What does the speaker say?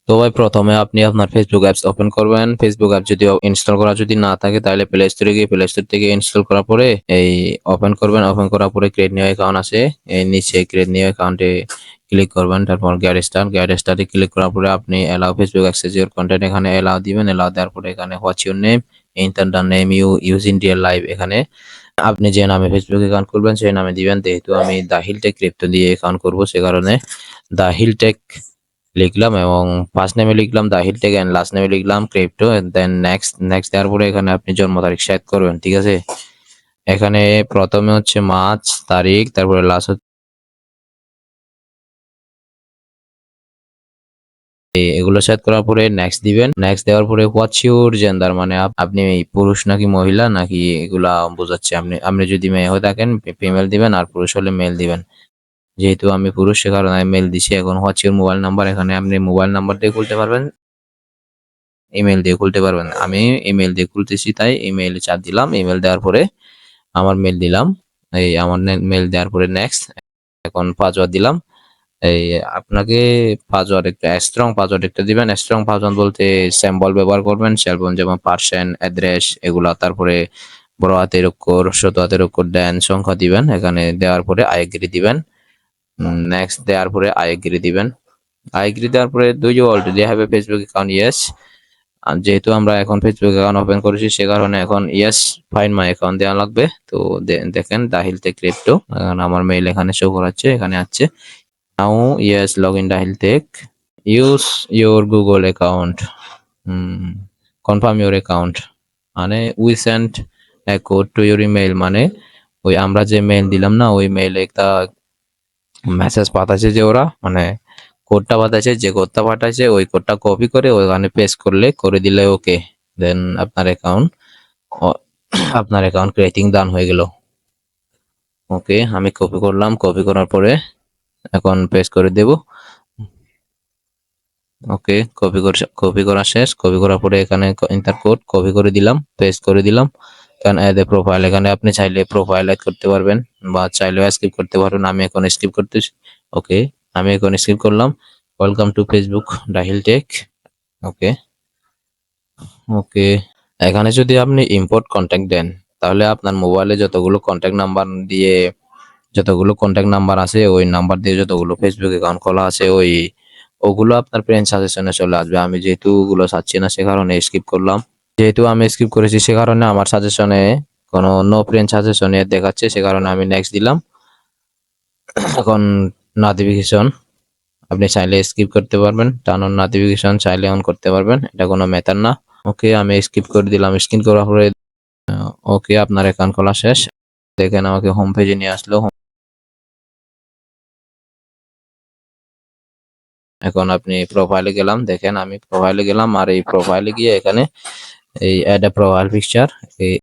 তো ভাই প্রথমে আপনি আপনার ফেসবুক অ্যাপস ওপেন করবেন। ফেসবুক অ্যাপ যদি ইনস্টল করা যদি না থাকে তাহলে প্লে স্টোরে গিয়ে প্লে স্টোর থেকে ইনস্টল করার পরে এই ওপেন করবেন। ওপেন করার পরে ক্রিয়েট নিউ অ্যাকাউন্ট আছে, এই নিচে ক্রিয়েট নিউ অ্যাকাউন্টে ক্লিক করবেন। তারপর গেট স্টার্টে ক্লিক করার পরে আপনি allow Facebook access your content এখানে অ্যালাউ দিবেন। অ্যালাউ দেওয়ার পরে এখানে what's your name, enter the name you use in real life. এখানে আপনি যে নামে ফেসবুক অ্যাকাউন্ট করবেন সেই নামে দিবেন। যেহেতু আমি দা হিল টেক ক্রিপ্টো দিয়ে অ্যাকাউন্ট করবো সে কারণে দা হিল টেক লিখলাম এবং ফার্স্ট নেমে লিখলাম দা হিল টেক এন্ড লাস্ট নেমে লিখলাম ক্রিপ্টো, দেন নেক্সট দেওয়ার পরে এখানে আপনি জন্ম তারিখ সেট করবেন। ঠিক আছে, এখানে প্রথমে হচ্ছে মার্চ তারিখ, তারপরে লাস্ট এগুলো সেট করার পরে নেক্সট দিবেন। নেক্সট দেওয়ার পরে হোয়াটস ইউর জেন্ডার, মানে আপনি পুরুষ নাকি মহিলা নাকি এগুলা বোঝাচ্ছে। আপনি যদি মেয়ে হয়ে থাকেন ফিমেল দিবেন, আর পুরুষ হলে মেল দিবেন। যেহেতু আমি পুরুষ সে কারণে আমি মেল দিছি। এখন হোয়াটস ইউর মোবাইল নাম্বার, এখানে আপনি মোবাইল নাম্বার দিয়ে খুলতে পারবেন, ইমেল দিয়ে খুলতে পারবেন। আমি ইমেল দিয়ে খুলতেছি তাই ইমেইলে চাপ দিলাম। ইমেল দেওয়ার পরে আমার মেল দিলাম, এই আমার মেল দেওয়ার পরে নেক্সট। এখন পাসওয়ার্ড দিলাম। এই আপনাকে পাসওয়ার্ড একটা স্ট্রং পাসওয়ার্ড একটা দিবেন। স্ট্রং পাসওয়ার্ড বলতে সিম্বল ব্যবহার করবেন, সিম্বল যেমন পার্সেন্ট, অ্যাড্রেস এগুলা। তারপরে বড় হাতের অক্ষর, ছোট হাতের অক্ষর দেন, সংখ্যা দিবেন। এখানে দেওয়ার পরে আই এগ্রি দিবেন। নেক্সট দেওয়ার পরে আই এগ্রি দিবেন। আই এগ্রি দেওয়ার পরে do you already have a Facebook account? Yes. আর যেহেতু আমরা এখন ফেসবুক অ্যাকাউন্ট ওপেন করেছি সে কারণে এখন ইয়েস ফাইন্ড মাই অ্যাকাউন্ট দেওয়া লাগবে। তো দেখেন দাহিল টেক ক্রিপ্টো, এখন আমার মেইল এখানে শো করাচ্ছে, এখানে আছে নাও ইয়েস লগ ইন দাহিল টেক, use your Google account, confirm your account, মানে we send a code to your email, মানে ওই আমরা যে মেইল দিলাম না ওই মেইলে একটা মেসেজ পাঠাচ্ছে যে ওরা, মানে কোডটা পাঠাচ্ছে, যে কোডটা পাঠাচ্ছে ওই কোডটা কপি করে ওখানে পেস্ট করে দিলে ওকে, দেন আপনার অ্যাকাউন্ট ক্রিয়েটিং ডান হয়ে গেল। ওকে, আমি কপি করলাম, কপি করার পরে এখন পেস্ট করে দেব। ওকে, কপি করা শেষ। কপি করার পরে এখানে ইন্টার কোড কপি করে দিলাম, পেস্ট করে দিলাম। কারণ এড এ প্রোফাইল, এখানে আপনি চাইলে প্রোফাইল এড করতে পারবেন বা চাইলেও স্কিপ করতে পারবেন। আমি এখন স্কিপ করতেছি। ওকে, আমি এখন স্কিপ করলাম। ওয়েলকাম টু ফেসবুক দাহিল টেক। ওকে ওকে, এখানে যদি আপনি ইম্পোর্ট কন্ট্যাক্ট দেন তাহলে আপনার মোবাইলে যতগুলো কন্ট্যাক্ট নাম্বার আছে ওই নাম্বার দিয়ে যতগুলো ফেসবুক অ্যাকাউন্ট খোলা আছে ওগুলো আপনার ফ্রেন্ড সাজেশনে চলে আসবে। আমি যেহেতু ওগুলো চাচ্ছি না সে কারণে স্কিপ করলাম। যেহেতু আমি স্কিপ করেছি সে কারণে আমার সাজেশনে কোনো নো ফ্রেন্ড সাজেশনে দেখাচ্ছে, সে কারণে আমি নেক্সট দিলাম। এখন নোটিফিকেশন আপনি চাইলে স্কিপ করতে পারবেন, টার্ন অন নোটিফিকেশন চাইলে অন করতে পারবেন, এটা কোনো ম্যাটার না। ওকে, আমি স্কিপ করে দিলাম। স্কিপ করার পরে ওকে, আপনার অ্যাকাউন্ট খোলা শেষ। দেখেন আমাকে হোম পেজে নিয়ে আসলো। এখন আপনি প্রোফাইলে গেলাম, দেখেন আমি প্রোফাইলে গেলাম, আর এই প্রোফাইলে গিয়ে এখানে এই অ্যাড এ প্রোফাইল পিকচার